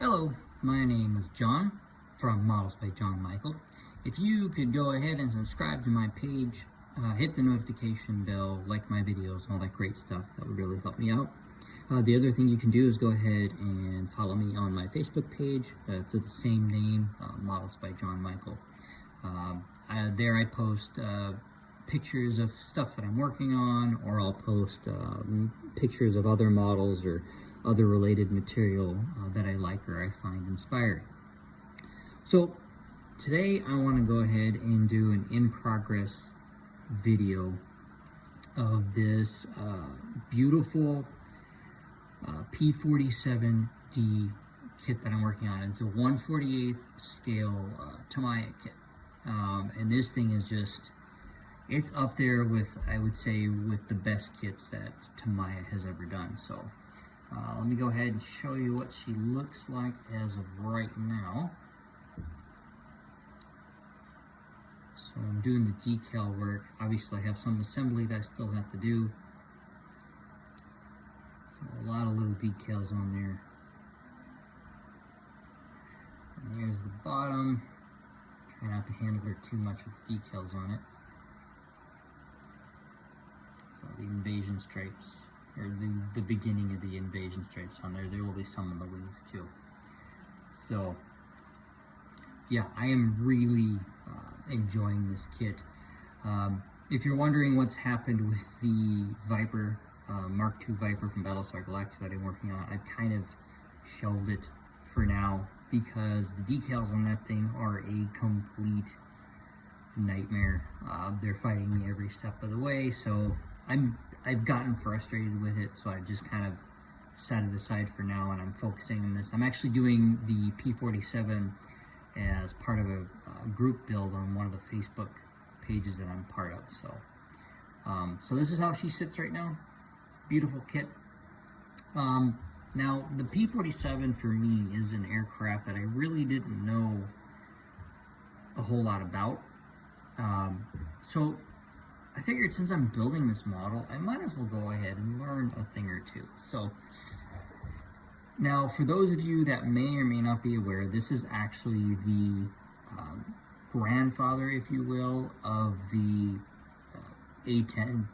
Hello, my name is John from Models by John Michael. If you could go ahead and subscribe to my page, hit the notification bell, like my videos, all that great stuff, that would really help me out. The other thing you can do is go ahead and follow me on my Facebook page. It's the same name, Models by John Michael. There I post pictures of stuff that I'm working on, or I'll post pictures of other models or other related material that I like or I find inspiring. So today I want to go ahead and do an in-progress video of this beautiful P-47D kit that I'm working on. It's a 1/48th scale Tamiya kit, and this thing is just, it's up there with, I would say, with the best kits that Tamiya has ever done. So let me go ahead and show you what she looks like as of right now. So I'm doing the decal work. Obviously I have some assembly that I still have to do. So a lot of little decals on there. And there's the bottom. Try not to handle her too much with the decals on it. So the invasion stripes, or the beginning of the invasion stripes on there. There will be some on the wings too. So yeah, I am really enjoying this kit. If you're wondering what's happened with the Viper, Mark II Viper from Battlestar Galactica that I'm working on, I've kind of shelved it for now because the decals on that thing are a complete nightmare. They're fighting me every step of the way, so I've gotten frustrated with it, so I've just kind of set it aside for now, and I'm focusing on this. I'm actually doing the P-47 as part of a group build on one of the Facebook pages that I'm part of. So this is how she sits right now. Beautiful kit. Now the P-47 for me is an aircraft that I really didn't know a whole lot about. So I figured since I'm building this model, I might as well go ahead and learn a thing or two. So now, for those of you that may or may not be aware, this is actually the grandfather, if you will, of the A-10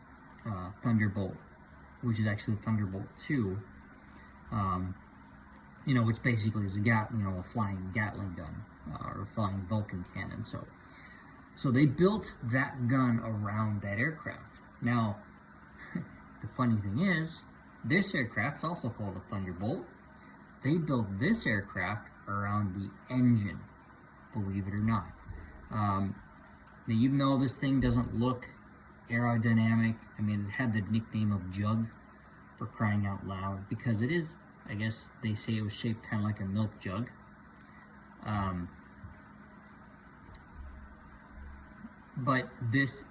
Thunderbolt, which is actually Thunderbolt 2, which basically is a flying Gatling gun, or flying Vulcan cannon. So they built that gun around that aircraft. Now, the funny thing is, this aircraft's also called a Thunderbolt. They built this aircraft around the engine, believe it or not. Now, even though this thing doesn't look aerodynamic, I mean, it had the nickname of Jug, for crying out loud, because it is, I guess they say it was shaped kind of like a milk jug. But this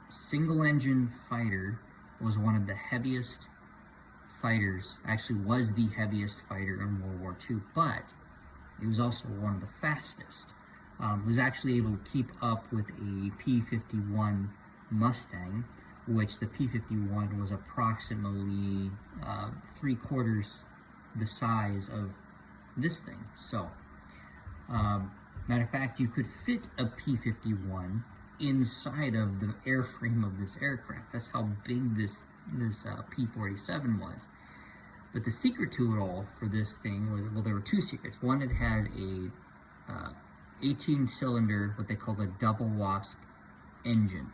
single-engine fighter was one of the heaviest fighters, actually was the heaviest fighter in World War II, but it was also one of the fastest. Was actually able to keep up with a P-51 Mustang, which the P-51 was approximately 3/4 the size of this thing. So, matter of fact, you could fit a P-51 inside of the airframe of this aircraft. That's how big this P-47 was. But the secret to it all for this thing was, well, there were two secrets. One, it had a 18-cylinder, what they call a double wasp engine.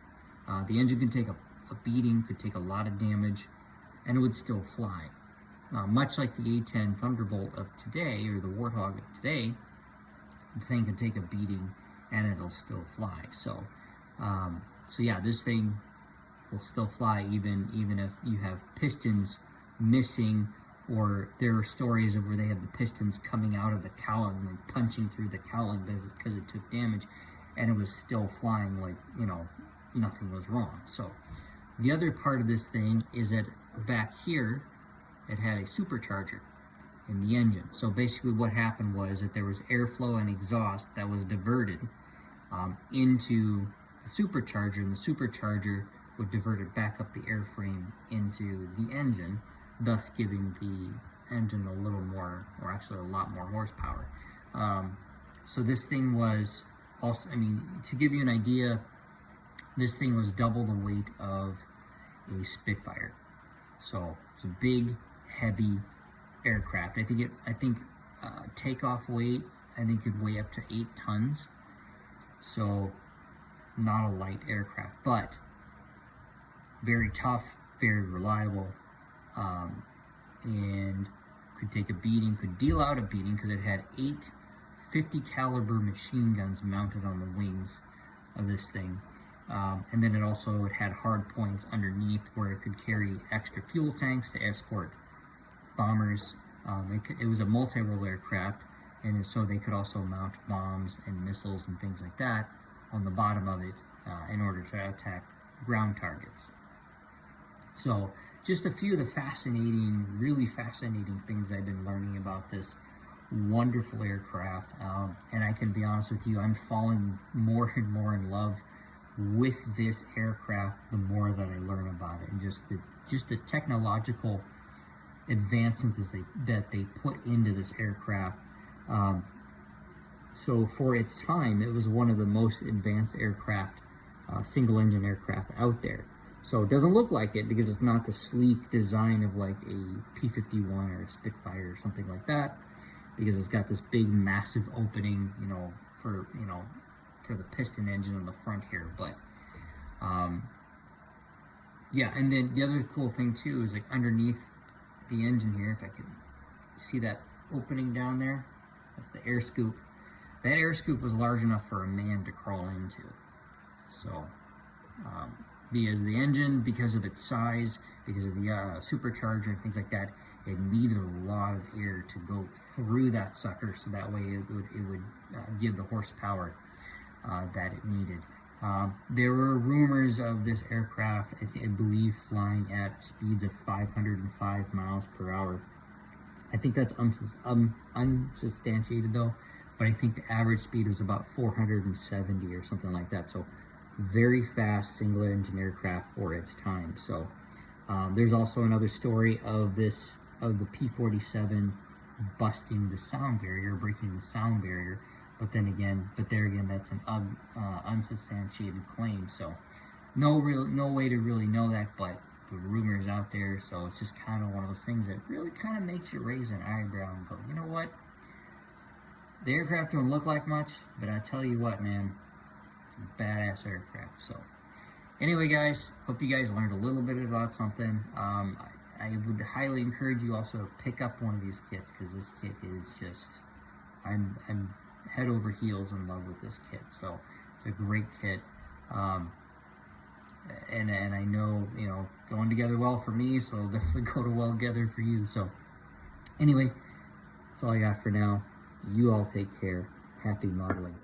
The engine can take a beating, could take a lot of damage, and it would still fly. Much like the A-10 Thunderbolt of today, or the Warthog of today, the thing can take a beating and it'll still fly. So yeah, this thing will still fly even if you have pistons missing, or there are stories of where they have the pistons coming out of the cowling and punching through the cowling because it took damage, and it was still flying like, nothing was wrong. So the other part of this thing is that back here it had a supercharger in the engine. So basically what happened was that there was airflow and exhaust that was diverted into the supercharger, and the supercharger would divert it back up the airframe into the engine, thus giving the engine a little more, or actually a lot more horsepower. So this thing was also, I mean, to give you an idea, this thing was double the weight of a Spitfire. So it's a big, heavy aircraft. I think takeoff weight, I think could weigh up to 8 tons. So not a light aircraft, but very tough, very reliable, and could take a beating, could deal out a beating because it had 8 .50 caliber machine guns mounted on the wings of this thing. And then it had hard points underneath where it could carry extra fuel tanks to escort bombers. It was a multi-role aircraft, and so they could also mount bombs and missiles and things like that on the bottom of it in order to attack ground targets. So just a few of the really fascinating things I've been learning about this wonderful aircraft, and I can be honest with you, I'm falling more and more in love with this aircraft the more that I learn about it, and just the technological advancements that they put into this aircraft. So for its time, it was one of the most advanced aircraft, single-engine aircraft out there. So it doesn't look like it because it's not the sleek design of like a P-51 or a Spitfire or something like that, because it's got this big, massive opening, for the piston engine on the front here. But yeah, and then the other cool thing too is like underneath the engine here, if I can see that opening down there, that's the air scoop. That air scoop was large enough for a man to crawl into. So because the engine, because of its size, because of the supercharger and things like that, it needed a lot of air to go through that sucker, so that way it would give the horsepower that it needed. There were rumors of this aircraft, I believe, flying at speeds of 505 miles per hour. I think that's unsubstantiated though, but I think the average speed was about 470 or something like that. So very fast single-engine aircraft for its time. So there's also another story of the P-47 busting the sound barrier, breaking the sound barrier. But there again, that's an unsubstantiated claim. So no way to really know that, but the rumors out there. So it's just kind of one of those things that really kind of makes you raise an eyebrow and go, you know what? The aircraft don't look like much, but I tell you what, man, it's a badass aircraft. So anyway, guys, hope you guys learned a little bit about something. I would highly encourage you also to pick up one of these kits, because this kit is just, I'm head over heels in love with this kit. So it's a great kit, and I know, going together well for me, so it'll definitely go well together for you. So anyway, that's all I got for now. You all take care. Happy modeling.